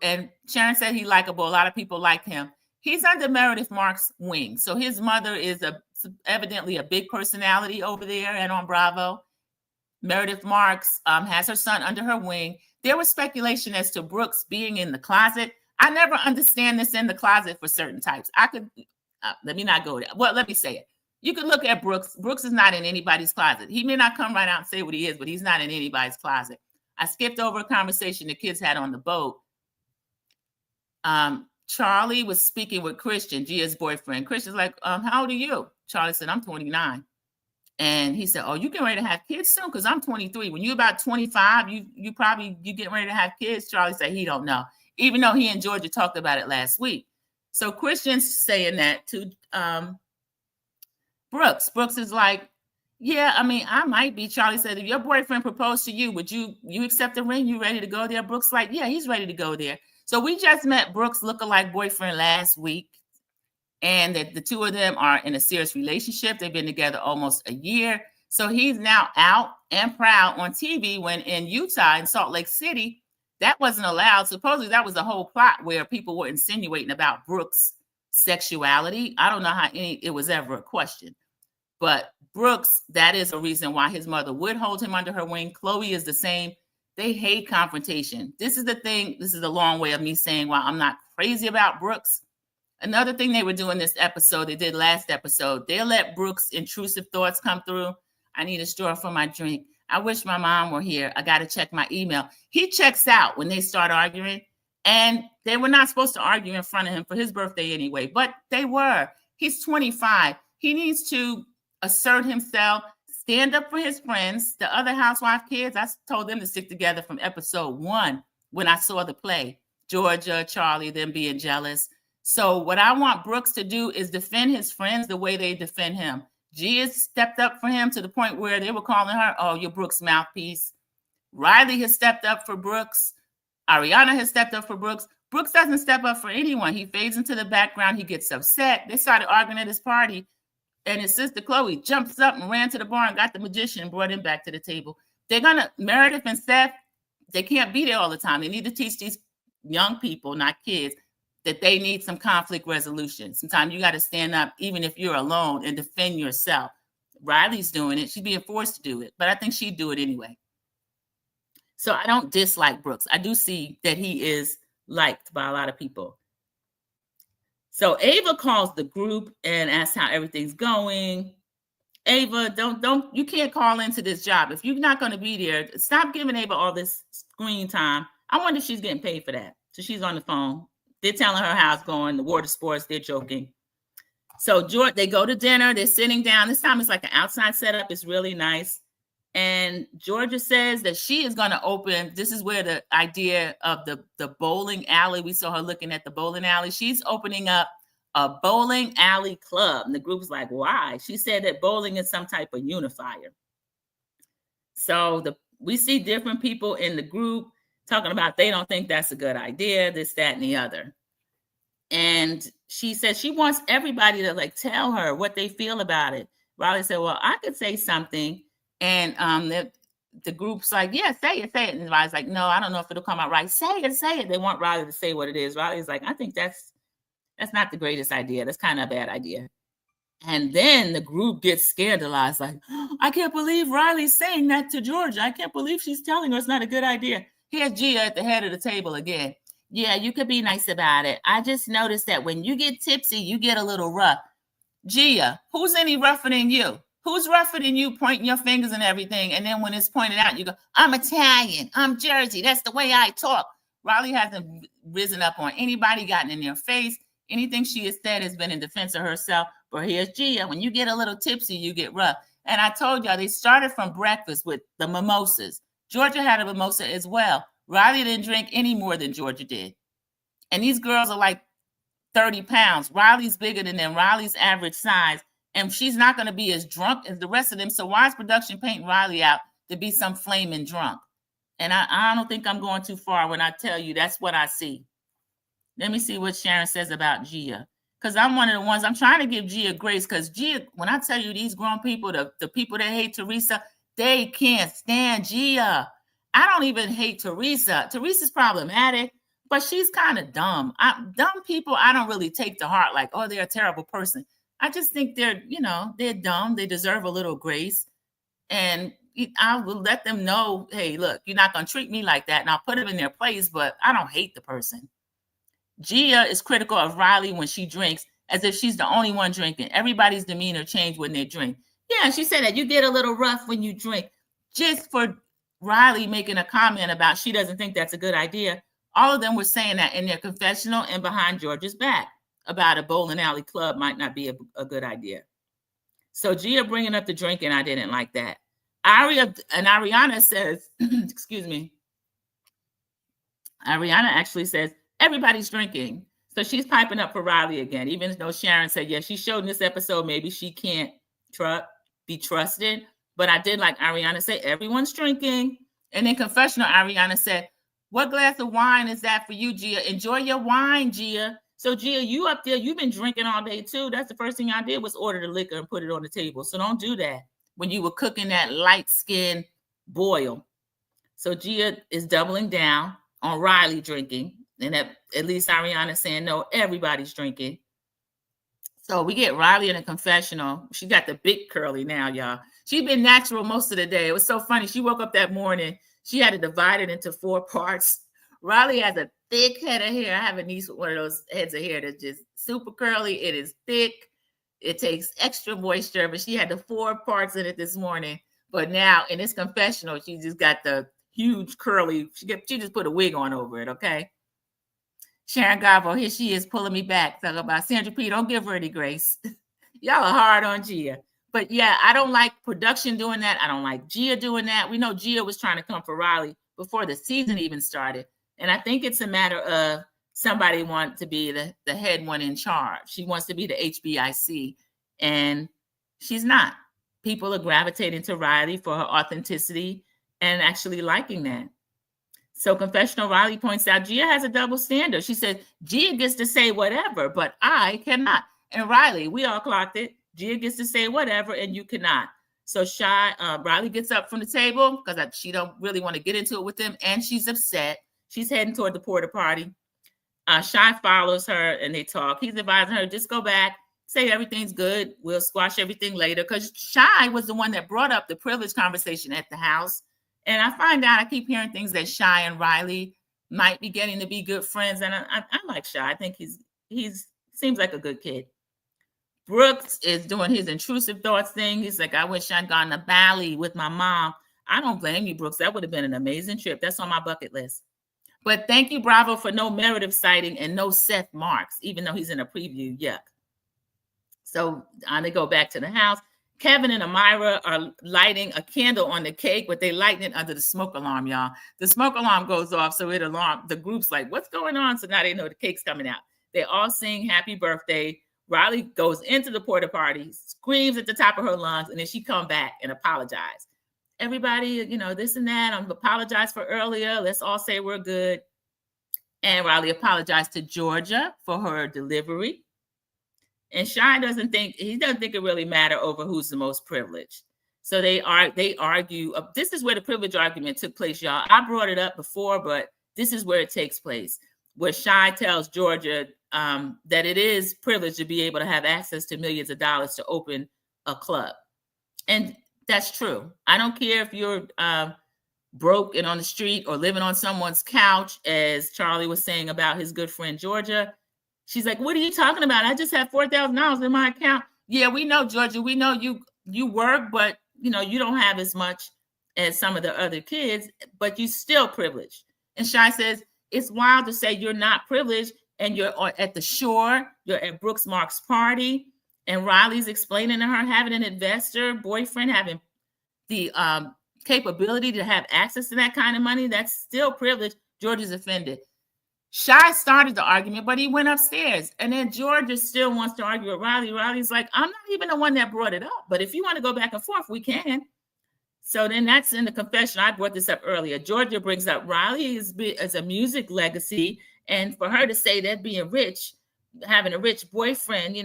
And Sharon said he's likable. A lot of people like him. He's under Meredith Marks' wing. So his mother is evidently a big personality over there and on Bravo. Meredith Marks has her son under her wing. There was speculation as to Brooks being in the closet. I never understand this in the closet for certain types. Let me not go there. Well, let me say it. You can look at Brooks. Brooks is not in anybody's closet. He may not come right out and say what he is, but he's not in anybody's closet. I skipped over a conversation the kids had on the boat. Charlie was speaking with Christian, Gia's boyfriend. Christian's like, how old are you? Charlie said, I'm 29. And he said, oh, you getting ready to have kids soon? Because I'm 23. When you're about 25, you getting ready to have kids? Charlie said he don't know, even though he and Georgia talked about it last week. So Christian's saying that to Brooks. Brooks is like, Yeah, I mean, I might be. Charlie said, if your boyfriend proposed to you, would you accept the ring? You ready to go there? Brooks like, yeah, he's ready to go there. So we just met Brooks' lookalike boyfriend last week, and that the two of them are in a serious relationship. They've been together almost a year. So he's now out and proud on TV, when in Utah, in Salt Lake City, that wasn't allowed. Supposedly that was a whole plot where people were insinuating about Brooks' sexuality. I don't know how it was ever a question. But Brooks, that is a reason why his mother would hold him under her wing. Chloe is the same. They hate confrontation. This is the thing. This is a long way of me saying why I'm not crazy about Brooks. Another thing they were doing this episode, they did last episode, they let Brooks' intrusive thoughts come through. I need a straw for my drink. I wish my mom were here. I got to check my email. He checks out when they start arguing. And they were not supposed to argue in front of him for his birthday anyway, but they were. He's 25. He needs to assert himself, stand up for his friends. The other housewife kids, I told them to stick together from episode 1 when I saw the play. Georgia, Charlie, them being jealous. So what I want Brooks to do is defend his friends the way they defend him. Gia stepped up for him to the point where they were calling her, oh, you're Brooks' mouthpiece. Riley has stepped up for Brooks. Ariana has stepped up for Brooks. Brooks doesn't step up for anyone. He fades into the background. He gets upset. They started arguing at his party. And his sister Chloe jumps up and ran to the bar and got the magician and brought him back to the table. They're going to, Meredith and Seth, they can't be there all the time. They need to teach these young people, not kids, that they need some conflict resolution. Sometimes you got to stand up, even if you're alone, and defend yourself. Riley's doing it. She's being forced to do it, but I think she'd do it anyway. So I don't dislike Brooks. I do see that he is liked by a lot of people. So Ava calls the group and asks how everything's going. Ava, you can't call into this job. If you're not going to be there, stop giving Ava all this screen time. I wonder if she's getting paid for that. So she's on the phone. They're telling her how it's going, the water sports, they're joking. So George, they go to dinner. They're sitting down. This time it's like an outside setup. It's really nice. And Georgia says that she is going to open, this is where the idea of the bowling alley, we saw her looking at the bowling alley. She's opening up a bowling alley club. And the group's like, why? She said that bowling is some type of unifier. So we see different people in the group talking about they don't think that's a good idea, this, that, and the other. And she said she wants everybody to like tell her what they feel about it. Riley said, well, I could say something. And the group's like, yeah, say it. And Riley's like, no, I don't know if it'll come out right. Say it. They want Riley to say what it is. Riley's like, I think that's not the greatest idea. That's kind of a bad idea. And then the group gets scandalized, like, oh, I can't believe Riley's saying that to Georgia. I can't believe she's telling her it's not a good idea. Here's Gia at the head of the table again. Yeah, you could be nice about it. I just noticed that when you get tipsy, you get a little rough. Gia, who's any rougher than you? Who's rougher than you, pointing your fingers and everything? And then when it's pointed out, you go, I'm Italian. I'm Jersey. That's the way I talk. Riley hasn't risen up on anybody, gotten in their face. Anything she has said has been in defense of herself. But here's Gia. When you get a little tipsy, you get rough. And I told y'all, they started from breakfast with the mimosas. Georgia had a mimosa as well. Riley didn't drink any more than Georgia did. And these girls are like 30 pounds. Riley's bigger than them. Riley's average size. And she's not going to be as drunk as the rest of them. So why is production painting Riley out to be some flaming drunk? And I don't think I'm going too far when I tell you that's what I see. Let me see what Sharon says about Gia. Because I'm one of the ones, I'm trying to give Gia grace. Because Gia, when I tell you these grown people, the people that hate Teresa, they can't stand Gia. I don't even hate Teresa. Teresa's problematic, but she's kind of dumb. Dumb people, I don't really take to heart like, oh, they're a terrible person. I just think they're dumb. They deserve a little grace. And I will let them know, hey, look, you're not going to treat me like that. And I'll put them in their place, but I don't hate the person. Gia is critical of Riley when she drinks, as if she's the only one drinking. Everybody's demeanor changed when they drink. Yeah, she said that you get a little rough when you drink. Just for Riley making a comment about she doesn't think that's a good idea. All of them were saying that in their confessional and behind George's back about a bowling alley club might not be a good idea. So Gia bringing up the drinking, I didn't like that. Ariana says, excuse me. Ariana actually says, everybody's drinking. So she's piping up for Riley again, even though Sharon said, yeah, she showed in this episode, maybe she can't be trusted. But I did like Ariana say, everyone's drinking. And then confessional, Ariana said, what glass of wine is that for you, Gia? Enjoy your wine, Gia. So Gia, you up there, you've been drinking all day too. That's the first thing I did was order the liquor and put it on the table. So don't do that when you were cooking that light skin boil. So Gia is doubling down on Riley drinking. And at least Ariana saying, no, everybody's drinking. So we get Riley in a confessional. She got the big curly now, y'all. She'd been natural most of the day. It was so funny. She woke up that morning. She had to divide it into 4 parts. Riley has a thick head of hair. I have a niece with one of those heads of hair that's just super curly. It is thick. It takes extra moisture, but she had the 4 parts in it this morning. But now in this confessional, she just got the huge curly. She just put a wig on over it, okay? Sharon Garbo, here she is pulling me back. Talking about Sandra P. Don't give her any grace. Y'all are hard on Gia. But yeah, I don't like production doing that. I don't like Gia doing that. We know Gia was trying to come for Riley before the season even started. And I think it's a matter of somebody wants to be the head one in charge. She wants to be the HBIC, and she's not. People are gravitating to Riley for her authenticity and actually liking that. So confessional, Riley points out Gia has a double standard. She said, Gia gets to say whatever, but I cannot. And Riley, we all clocked it. Gia gets to say whatever, and you cannot. So Riley gets up from the table because she don't really want to get into it with them, and she's upset. She's heading toward the porta party. Shy follows her, and they talk. He's advising her, just go back, say everything's good. We'll squash everything later, because Shy was the one that brought up the privilege conversation at the house. And I find out, I keep hearing things that Shy and Riley might be getting to be good friends. And I like Shy. I think he's seems like a good kid. Brooks is doing his intrusive thoughts thing. He's like, I wish I'd gone to Bali with my mom. I don't blame you, Brooks. That would have been an amazing trip. That's on my bucket list. But thank you, Bravo, for no Meredith sighting and no Seth Marks, even though he's in a preview. Yuck. So they go back to the house. Kevin and Amira are lighting a candle on the cake, but they lighten it under the smoke alarm, y'all. The smoke alarm goes off, so the group's like, what's going on? So now they know the cake's coming out. They all sing happy birthday. Riley goes into the porta party, screams at the top of her lungs, and then she come back and apologize. Everybody, this and that. I'm apologize for earlier. Let's all say we're good. And Riley apologized to Georgia for her delivery. And Shy doesn't think it really matter over who's the most privileged. So they argue. This is where the privilege argument took place, y'all. I brought it up before, but this is where it takes place, where Shy tells Georgia that it is privileged to be able to have access to millions of dollars to open a club. And that's true. I don't care if you're broke and on the street or living on someone's couch, as Charlie was saying about his good friend Georgia. She's like, what are you talking about? I just have $4,000 in my account. Yeah, we know, Georgia. We know you work, but you don't have as much as some of the other kids, but you still privileged. And Shy says, it's wild to say you're not privileged and you're at the shore, you're at Brooks Mark's party, and Riley's explaining to her having an investor boyfriend, having the capability to have access to that kind of money. That's still privilege. Georgia's offended. Shy started the argument, but he went upstairs. And then Georgia still wants to argue with Riley. Riley's like, I'm not even the one that brought it up, but if you want to go back and forth, we can. So then that's in the confession. I brought this up earlier. Georgia brings up Riley as a music legacy. And for her to say that being rich, having a rich boyfriend,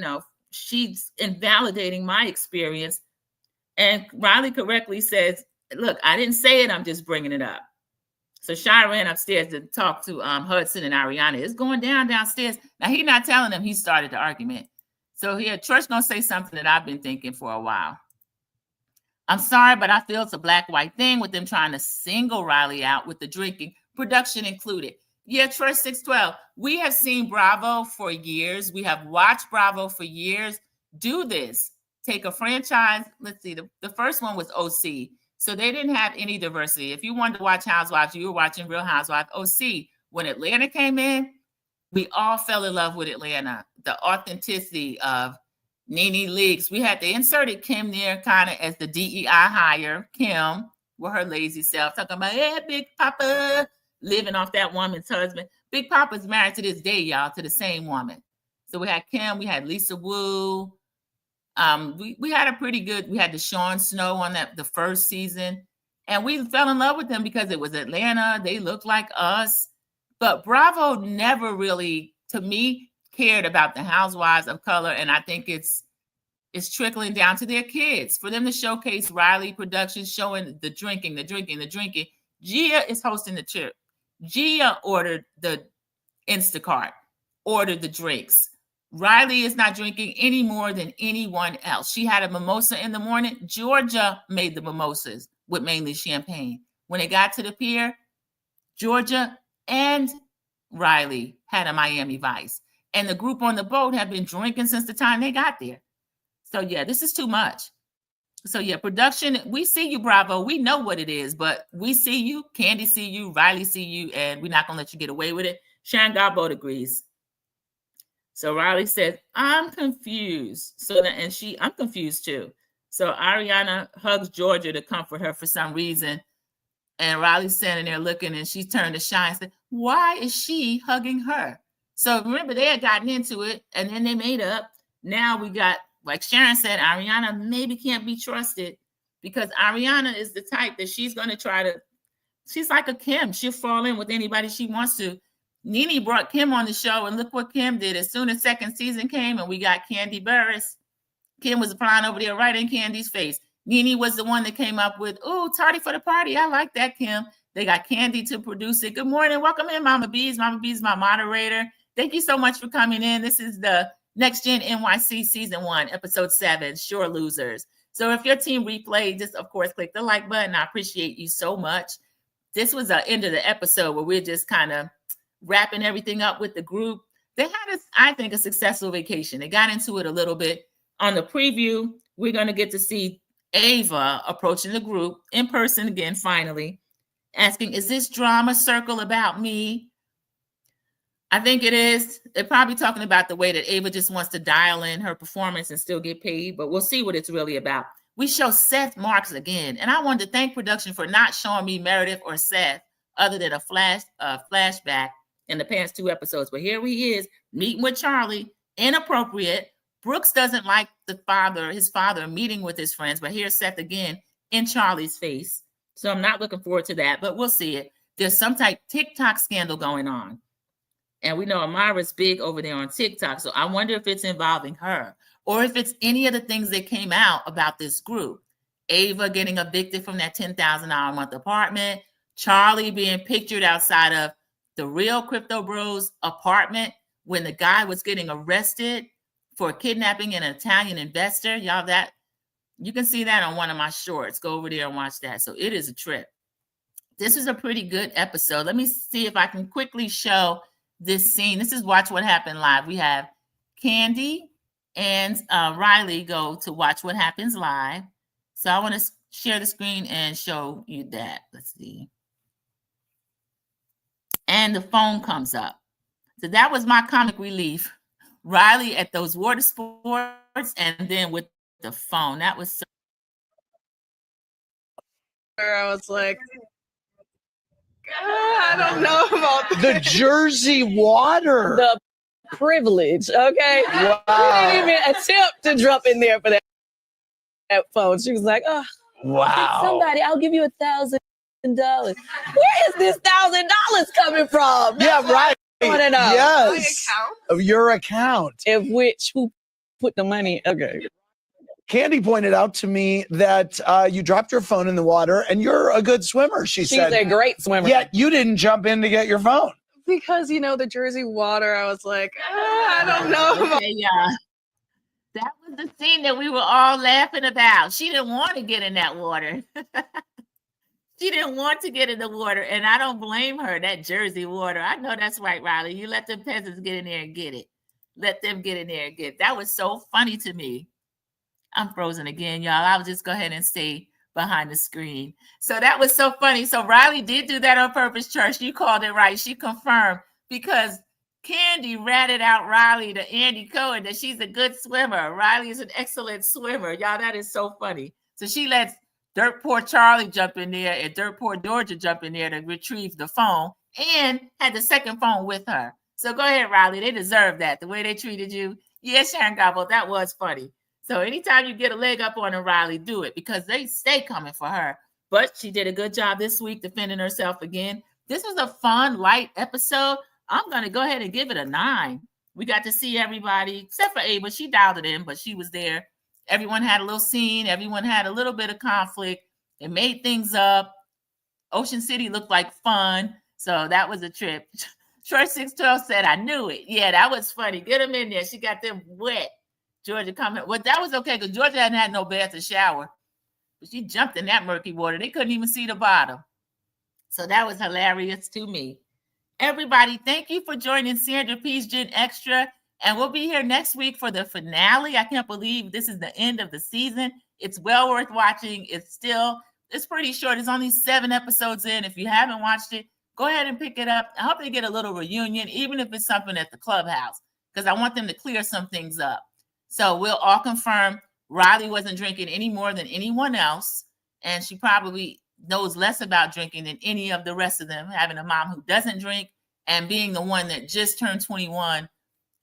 she's invalidating my experience. And Riley correctly says, look, I didn't say it. I'm just bringing it up. So Shy ran upstairs to talk to Hudson and Ariana. It's going downstairs. Now, he's not telling them he started the argument. So here, Trish going to say something that I've been thinking for a while. I'm sorry, but I feel it's a black-white thing with them trying to single Riley out with the drinking, production included. Yeah, Trish 612. We have seen Bravo for years. We have watched Bravo for years do this. Take a franchise. Let's see. The first one was OC. So they didn't have any diversity. If you wanted to watch Housewives, you were watching Real Housewives. OC. When Atlanta came in, we all fell in love with Atlanta. The authenticity of Nene Leakes. They inserted Kim there kind of as the DEI hire. Kim with her lazy self talking about, yeah, Big Papa, living off that woman's husband. Big Papa's married to this day, y'all, to the same woman. So we had Kim, we had Lisa Wu, We had a pretty good, we had the Sean Snow on the first season, and we fell in love with them because it was Atlanta. They looked like us. But Bravo never really, to me, cared about the housewives of color. And I think it's trickling down to their kids. For them to showcase Riley Productions showing the drinking. Gia is hosting the trip. Gia ordered the Instacart, ordered the drinks. Riley is not drinking any more than anyone else. She had a mimosa in the morning. Georgia made the mimosas with mainly champagne. When it got to the pier, Georgia and Riley had a Miami Vice. And the group on the boat have been drinking since the time they got there. So, yeah, this is too much. So, yeah, production, we see you, Bravo. We know what it is, but we see you. Candy see you. Riley see you. And we're not going to let you get away with it. Sharon Garbo agrees. So Riley said, I'm confused. So I'm confused too. So Ariana hugs Georgia to comfort her for some reason. And Riley's standing there looking, and she turned to Shine and said, why is she hugging her? So remember, they had gotten into it, and then they made up. Now we got, like Sharon said, Ariana maybe can't be trusted because Ariana is the type that she's going to try to, she's like a Kim. She'll fall in with anybody she wants to. Nene brought Kim on the show, and look what Kim did. As soon as second season came and we got Candy Burris, Kim was flying over there right in Candy's face. Nene was the one that came up with, "Ooh, tardy for the party." I like that, Kim. They got Candy to produce it. Good morning. Welcome in, Mama Bees. Mama Bees is my moderator. Thank you so much for coming in. This is the Next Gen NYC Season 1, Episode 7, Sure Losers. So if your team replayed, just, of course, click the like button. I appreciate you so much. This was the end of the episode where we're just kind of wrapping everything up with the group. They had, I think, a successful vacation. They got into it a little bit. On the preview, we're going to get to see Ava approaching the group in person again, finally, asking, is this drama circle about me? I think it is. They're probably talking about the way that Ava just wants to dial in her performance and still get paid, but we'll see what it's really about. We show Seth Marks again, and I wanted to thank production for not showing me Meredith or Seth other than a flashback in the past 2 episodes. But here he is meeting with Charlie. Inappropriate. Brooks doesn't like his father meeting with his friends, but here's Seth again in Charlie's face. So I'm not looking forward to that, but we'll see it. There's some type TikTok scandal going on. And we know Amara's big over there on TikTok. So I wonder if it's involving her or if it's any of the things that came out about this group. Ava getting evicted from that $10,000 a month apartment. Charlie being pictured outside of the real Crypto Bros apartment when the guy was getting arrested for kidnapping an Italian investor. Y'all, that you can see that on one of my shorts. Go over there and watch that. So it is a trip. This is a pretty good episode. Let me see if I can quickly show this scene. This is Watch What Happened Live. We have Candy and Riley go to Watch What Happens Live. So I want to share the screen and show you that. Let's see. And the phone comes up. So that was my comic relief. Riley at those water sports and then with the phone. That was so. I was like, I don't know about the Jersey water. The privilege, okay? Wow. She didn't even attempt to drop in there for that phone. She was like, oh, wow. Somebody, I'll give you $1,000. Where is this $1,000 coming from? Yeah, right. I want to know. Yes. My account? Of your account. Of which, who put the money? Okay. Candy pointed out to me that you dropped your phone in the water and you're a good swimmer, she's said. She's a great swimmer. Yet you didn't jump in to get your phone. Because, the Jersey water, I was like, I don't know. Okay, yeah. That was the scene that we were all laughing about. She didn't want to get in that water. She didn't want to get in the water, and I don't blame her, that Jersey water. I know that's right, Riley. You let the peasants get in there and get it. Let them get in there and get it. That was so funny to me. I'm frozen again, y'all. I'll just go ahead and stay behind the screen. So that was so funny. So Riley did do that on purpose, Church. You called it right. She confirmed because Candy ratted out Riley to Andy Cohen that she's a good swimmer. Riley is an excellent swimmer. Y'all, that is so funny. So she lets Dirt Poor Charlie jump in there and Dirt Poor Georgia jump in there to retrieve the phone and had the second phone with her. So go ahead, Riley. They deserve that. The way they treated you. Yeah, Sharon Gobble, that was funny. So anytime you get a leg up on a Riley, do it because they stay coming for her. But she did a good job this week defending herself again. This was a fun, light episode. I'm going to go ahead and give it a 9. We got to see everybody, except for Ava. She dialed it in, but she was there. Everyone had a little scene. Everyone had a little bit of conflict. It made things up. Ocean City looked like fun. So that was a trip. Short 612 said, I knew it. Yeah, that was funny. Get them in there. She got them wet. Georgia coming. Well, that was okay because Georgia hadn't had no bath or shower. But she jumped in that murky water. They couldn't even see the bottom. So that was hilarious to me. Everybody, thank you for joining Sandra P's Gen Extra. And we'll be here next week for the finale. I can't believe this is the end of the season. It's well worth watching. It's pretty short. It's only 7 episodes in. If you haven't watched it, go ahead and pick it up. I hope they get a little reunion, even if it's something at the clubhouse, because I want them to clear some things up. So we'll all confirm Riley wasn't drinking any more than anyone else. And she probably knows less about drinking than any of the rest of them, having a mom who doesn't drink and being the one that just turned 21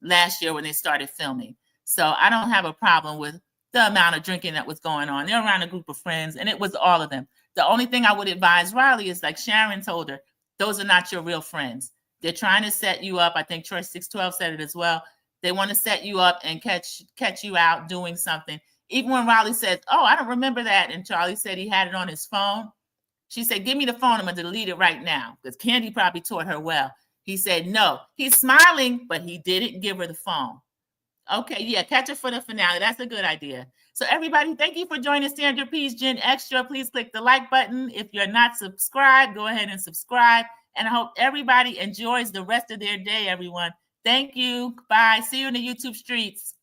last year when they started filming. So I don't have a problem with the amount of drinking that was going on. They're around a group of friends, and it was all of them. The only thing I would advise Riley is, like Sharon told her, those are not your real friends. They're trying to set you up. I think Choice 612 said it as well. They want to set you up and catch you out doing something. Even when Riley said, oh, I don't remember that, and Charlie said he had it on his phone, she said, give me the phone. I'm going to delete it right now, because Candy probably taught her well. He said, no. He's smiling, but he didn't give her the phone. Okay, yeah, catch her for the finale. That's a good idea. So everybody, thank you for joining Sandra P's Gen Extra. Please click the like button. If you're not subscribed, go ahead and subscribe. And I hope everybody enjoys the rest of their day, everyone. Thank you. Bye. See you in the YouTube streets.